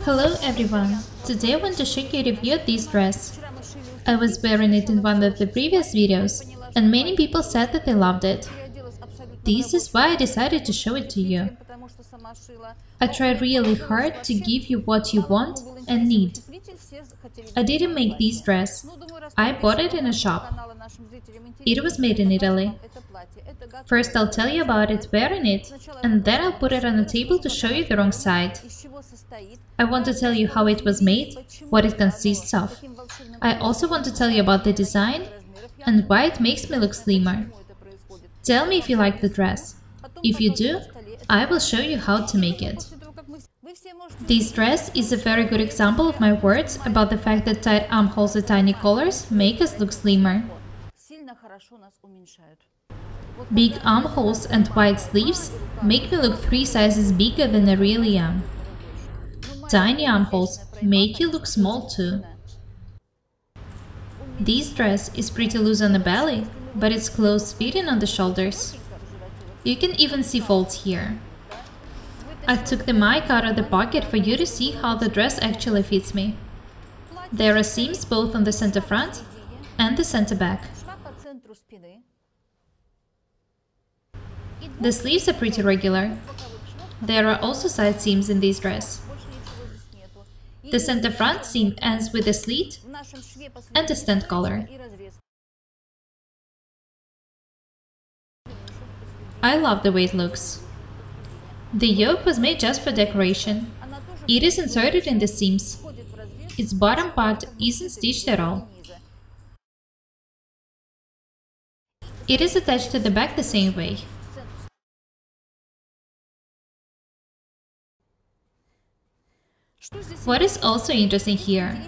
Hello everyone! Today I want to show you a review of this dress. I was wearing it in one of the previous videos, and many people said that they loved it. This is why I decided to show it to you. I tried really hard to give you what you want and need. I didn't make this dress. I bought it in a shop. It was made in Italy. First I'll tell you about it wearing it, and then I'll put it on the table to show you the wrong side. I want to tell you how it was made, what it consists of. I also want to tell you about the design and why it makes me look slimmer. Tell me if you like the dress. If you do, I will show you how to make it. This dress is a very good example of my words about the fact that tight armholes and tiny collars make us look slimmer. Big armholes and wide sleeves make me look 3 sizes bigger than I really am. Tiny armholes make you look small too. This dress is pretty loose on the belly, but it's close-fitting on the shoulders. You can even see folds here. I took the mic out of the pocket for you to see how the dress actually fits me. There are seams both on the center front and the center back. The sleeves are pretty regular. There are also side seams in this dress. The center front seam ends with a slit and a stand collar. I love the way it looks. The yoke was made just for decoration. It is inserted in the seams. Its bottom part isn't stitched at all. It is attached to the back the same way. What is also interesting here?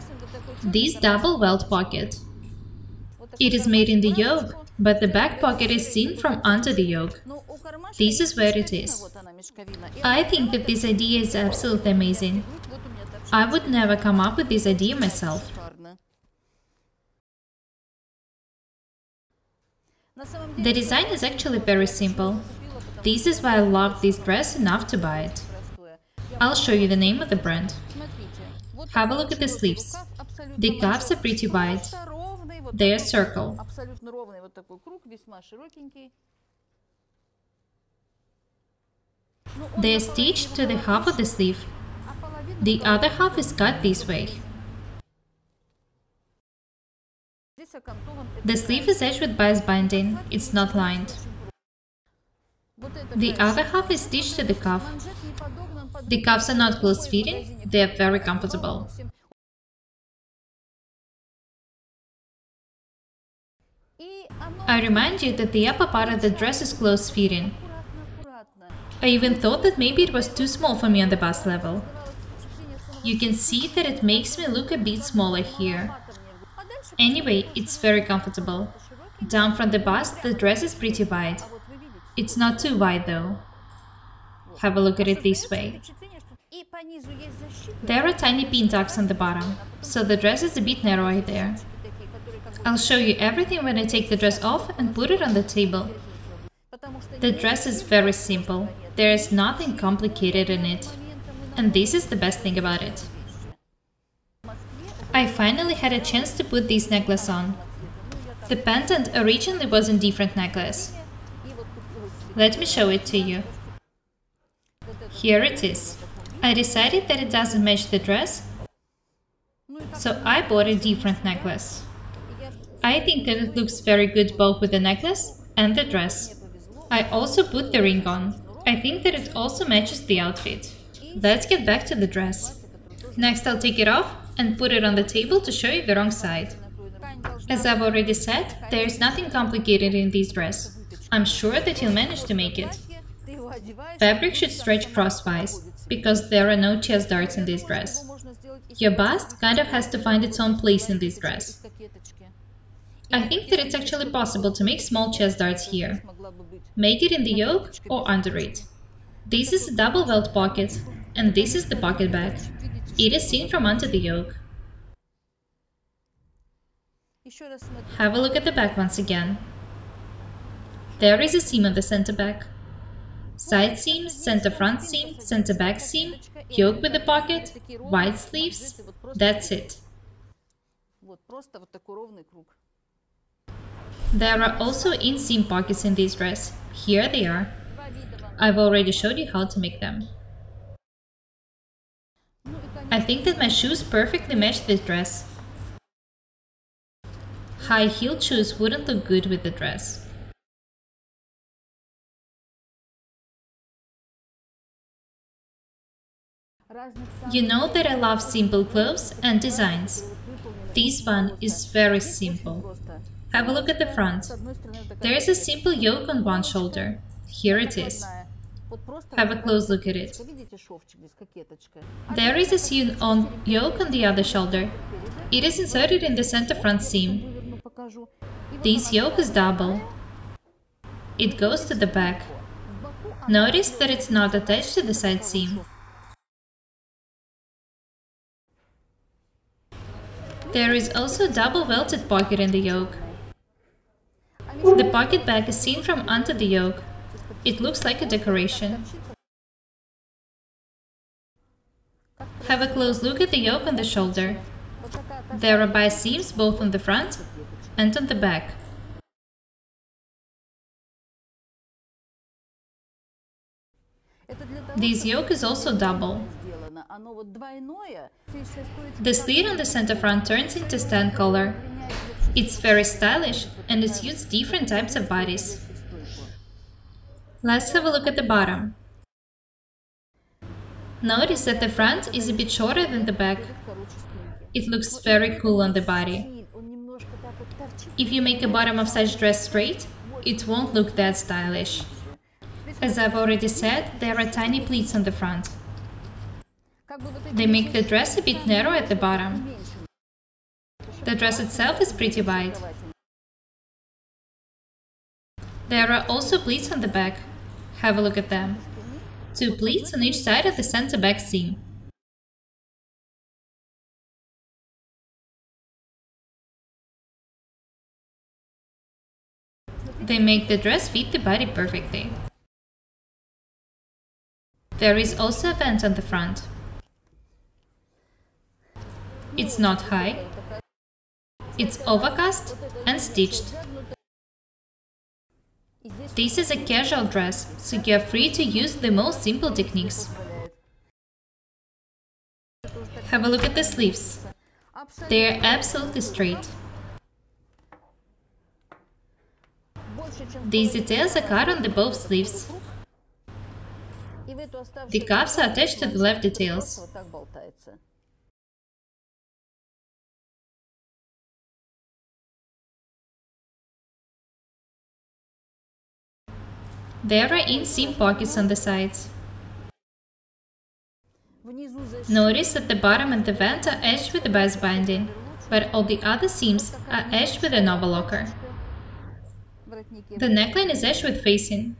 This double welt pocket. It is made in the yoke, but the back pocket is seen from under the yoke. This is where it is. I think that this idea is absolutely amazing. I would never come up with this idea myself. The design is actually very simple. This is why I love this dress enough to buy it. I'll show you the name of the brand. Have a look at the sleeves. The cuffs are pretty wide. They are circle. They are stitched to the half of the sleeve. The other half is cut this way. The sleeve is edged with bias binding, it's not lined. The other half is stitched to the cuff. The cuffs are not close-fitting, they are very comfortable. I remind you that the upper part of the dress is close-fitting. I even thought that maybe it was too small for me on the bust level. You can see that it makes me look a bit smaller here. Anyway, it's very comfortable. Down from the bust, the dress is pretty wide. It's not too wide though. Have a look at it this way. There are tiny pintucks on the bottom, so the dress is a bit narrower there. I'll show you everything when I take the dress off and put it on the table. The dress is very simple, there is nothing complicated in it. And this is the best thing about it. I finally had a chance to put this necklace on. The pendant originally was a different necklace. Let me show it to you. Here it is. I decided that it doesn't match the dress, so I bought a different necklace. I think that it looks very good both with the necklace and the dress. I also put the ring on. I think that it also matches the outfit. Let's get back to the dress. Next I'll take it off and put it on the table to show you the wrong side. As I've already said, there is nothing complicated in this dress. I'm sure that you'll manage to make it. Fabric should stretch crosswise, because there are no chest darts in this dress. Your bust kind of has to find its own place in this dress. I think that it's actually possible to make small chest darts here. Make it in the yoke or under it. This is a double welt pocket, and this is the pocket back. It is seen from under the yoke. Have a look at the back once again. There is a seam on the center back. Side seam, center front seam, center back seam, yoke with a pocket, wide sleeves, that's it. There are also inseam pockets in this dress. Here they are. I've already showed you how to make them. I think that my shoes perfectly match this dress. High-heeled shoes wouldn't look good with the dress. You know that I love simple clothes and designs. This one is very simple. Have a look at the front. There is a simple yoke on one shoulder. Here it is. Have a close look at it. There is a sewn-on yoke on the other shoulder. It is inserted in the center front seam. This yoke is double. It goes to the back. Notice that it's not attached to the side seam. There is also a double welted pocket in the yoke. The pocket back is seen from under the yoke. It looks like a decoration. Have a close look at the yoke on the shoulder. There are bias seams both on the front and on the back. This yoke is also double. The slit on the center front turns into tan color. It's very stylish and it suits different types of bodies. Let's have a look at the bottom. Notice that the front is a bit shorter than the back. It looks very cool on the body. If you make a bottom of such dress straight, it won't look that stylish. As I've already said, there are tiny pleats on the front. They make the dress a bit narrow at the bottom. The dress itself is pretty wide. There are also pleats on the back. Have a look at them. 2 pleats on each side of the center back seam. They make the dress fit the body perfectly. There is also a vent on the front. It's not high. It's overcast and stitched. This is a casual dress, so you are free to use the most simple techniques. Have a look at the sleeves. They are absolutely straight. These details are cut on the both sleeves. The cuffs are attached to the left details. There are inseam pockets on the sides. Notice that the bottom and the vent are edged with a bias binding, but all the other seams are edged with an overlocker. The neckline is edged with facing.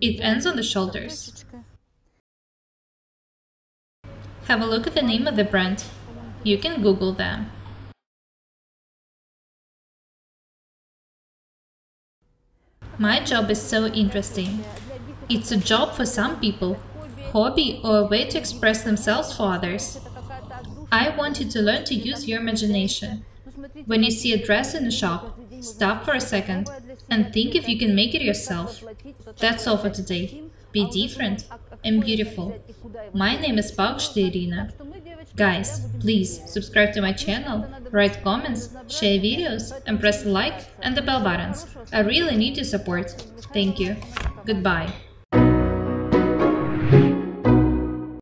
It ends on the shoulders. Have a look at the name of the brand. You can Google them. My job is so interesting. It's a job for some people, hobby or a way to express themselves for others. I want you to learn to use your imagination. When you see a dress in a shop, stop for a second and think if you can make it yourself. That's all for today. Be different and beautiful. My name is Paukšte Irina. Guys, please subscribe to my channel, write comments, share videos and press the like and the bell buttons. I really need your support. Thank you. Goodbye.